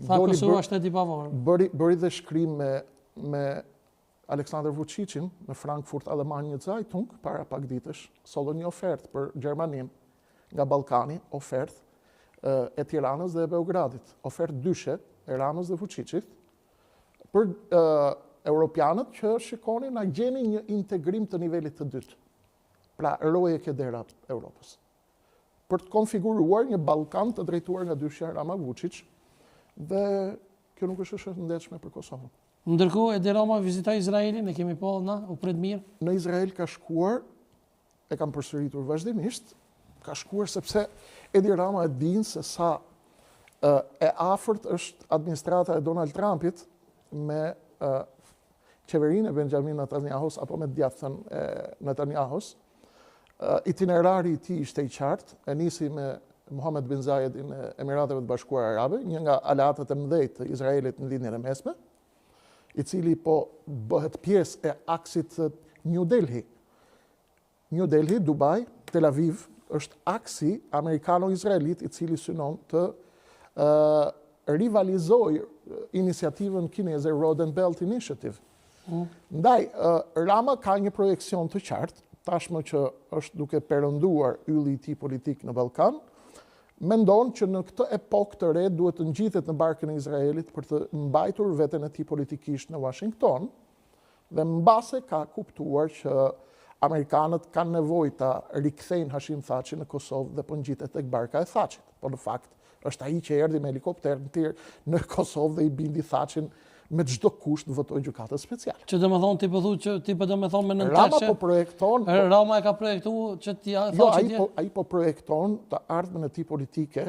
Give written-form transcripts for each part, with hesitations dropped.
Tha Kosova shteti i pavarur. Bëri dhe shkrim me Aleksandr Vučićin në Frankfurt Allgemeine Zeitung para pak ditësh, solli një ofertë për Gjermanin nga Ballkani, ofertë e Tiranës dhe e Beogradit, ofertë dyshe e Ramës dhe Vučićit për europianët që shikonin na gjeni një integrim të nivelit të dytë. Pra roje ke dera Europës. Për të konfiguruar një Ballkan të drejtuar nga dyshja Rama Vučić dhe kjo nuk është shëndetshme për Kosovën. Ndërkohë Edi Rama vizitoi Izraelin, e kemi pa na, u pret mirë. Në Izrael ka shkuar, e kam përsëritur vazhdimisht, ka shkuar sepse Edi Rama e din se sa e afërt është administrata e Donald Trumpit me qeverinë e Benjamin Netanyahus apo me djathtën e Netanyahus. Itinerari i tij ishte i qartë, e nisi me Mohammed bin Zayedin e Emirateve të Bashkuara Arabe, një nga aleatët e mëdhenj të Izraelit në linjën e mesme, i cili po bëhet pjesë e aksit New Delhi. New Delhi, Dubai, Tel Aviv është aksi amerikano-izraelit i cili synon të rivalizojë iniciativën kineze Road and Belt Initiative. Ndaj, Rama ka një projekcion të qartë, tashmë që është duke perënduar ylli i tij politik në Ballkan, mendon që në këtë epokë të re duhet të ngjitet në barkën e Izraelit për të mbajtur veten e tij politikisht në Washington, dhe mbase ka kuptuar që amerikanët kanë nevojë ta rikthejnë Hashim Thaçin në Kosovë dhe po ngjitet tek barka e Thaçit. Po në fakt është ai që erdhi me helikopter në Kosovë dhe i bindi Thaçin me çdo kusht në votoj gjykatës speciale. Që domethënë ti po domethënë me nëntash. Rama po projekton. Rama e ka projektuar që ti ai po projekton të ardhmen e tij politike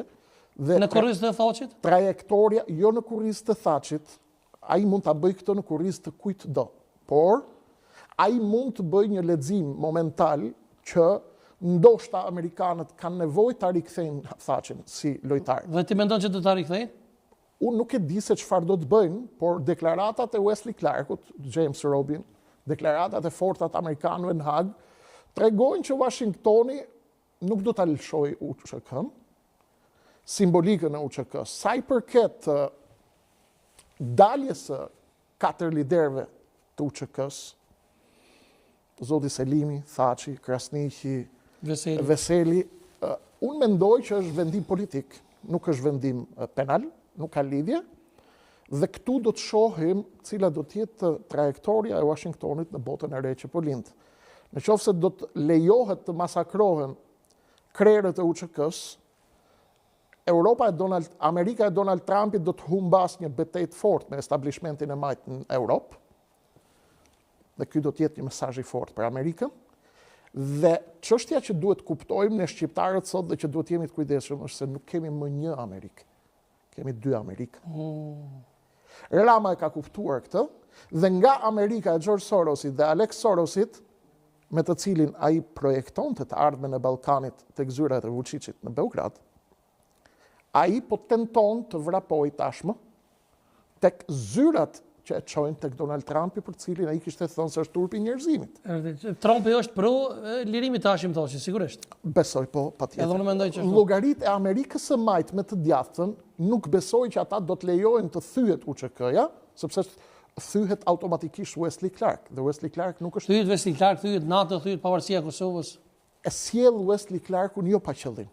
dhe në kurrizë të Thaçit? Trajektoria jo në kurrizë të Thaçit. Ai mund ta bëjë këtë në kurrizë të kujt do. Por ai mund të bëjë një lexim momental që ndoshta amerikanët kanë nevojë ta rikthejnë Thaçin si lojtar. Dhe ti mendon që do ta rikthejnë? Unë nuk e di se çfarë do të bëjnë, por deklaratat e Wesley Clarkut, James Robin, deklaratat e fortat amerikanëve në Hag, tregojnë që Washingtoni nuk do ta lëshojë UÇK-n, simbolikën e UÇK-s. Sa i përket daljes së 4 liderëve të UÇK-s, zoti Selimi, Thaçi, Krasniqi, Veseli, unë mendoj që është vendim politik, nuk është vendim penal, nuk ka lidhje, dhe këtu do të shohim cila do të jetë trajektoria e Washingtonit në botën e re që po lind. Në qoftë se do të lejohet të masakrohen krerët e UÇK-s, Amerika e Donald Trumpit do të humbas një betejë të fortë me establishmentin e majt në Europë, dhe ky do të jetë një mesazh i fortë për Amerikën. Dhe çështja që duhet kuptojmë ne shqiptarët sot dhe që duhet jemi të kujdesshëm është se nuk kemi më një Amerikë. Kemi 2 Amerikë. Rama e ka kuptuar këtë, dhe nga Amerika e George Sorosit dhe Alex Sorosit, me të cilin ai projekton të ardhmen e Ballkanit tek zyrat e Vučićit në Beograd, ai po tenton të vrapojë tashmë tek zyrat që e çojnë tek Donald Trumpi, për cilin ai kishte thënë se është turpi i njerëzimit. Trumpi është pro lirimit të Hashim Thaçit, sigurisht. Besoj po, patjetër. Edhe unë mendoj që llogaritë e Amerikës së Majt me të djathtën nuk besoj që ata do të lejojnë të thyhet UÇK-ja, sepse thyhet automatikisht Wesley Clark, dhe Wesley Clark nuk është. Thyhet Wesley Clark, thyhet NATO, thyhet pavarësia e Kosovës. E sjell Wesley Clarkun jo pa qëllim.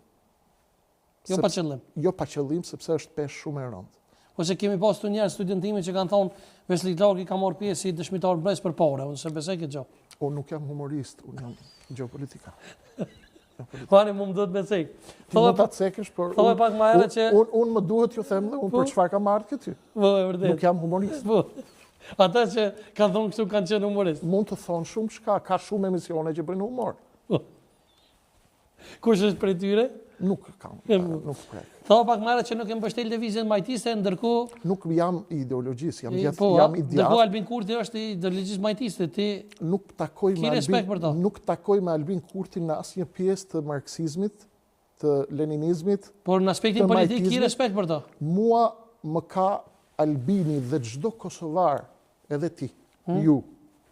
Jo pa qëllim. Jo pa qëllim, sepse është peshë shumë e rëndë. Ose kemi pas të njerëz studentimi që kanë thonë Wesley Clark i ka marrë pjesë si dëshmitar brez për parë, unë se besoj këtë gjë. Unë nuk jam humorist, unë jam geopolitika. Pani mu më duhet besoj. Ti mund ta cekësh, por thonë pak më herët që unë më duhet ju them dhe unë për çfarë kam marrë këty. Po, e vërtet. Nuk jam humorist. Po. Ata që kanë thonë kështu kanë qenë humorist. Mund të thonë shumë shka, ka shumë emisione që bëjnë humor. Kush është prej tyre? Nuk kam, nuk prek. Tha pak më herët që nuk e mbështet lëvizjen majtiste, ndërkohë nuk jam ideologjist, jam i djathtë. Ndërkohë Albin Kurti është i ideologjisë majtiste, ti nuk takoj me Albin Kurtin në asnjë pjesë të marksizmit, të leninizmit. Por në aspektin politik ki respekt për to. Mua më ka Albini dhe çdo kosovar, edhe ti, ju.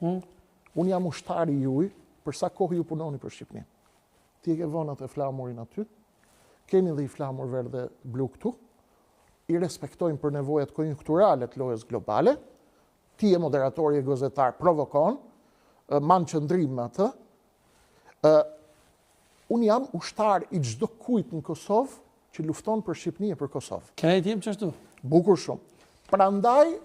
Unë jam ushtari juaj, për sa kohë ju punoni për Shqipërinë. Ti e ke vënë atë flamurin aty. Keni dhe i flamur verdhe blu këtu, i respektojnë për nevojat konjunkturale të lojës globale, ti e moderatori e gazetar provokon, manë qëndrim me atë, unë jam ushtar i çdo kujt në Kosovë që lufton për Shqipëni e për Kosovë. Krejt jem qështu? Bukur shumë. Prandaj,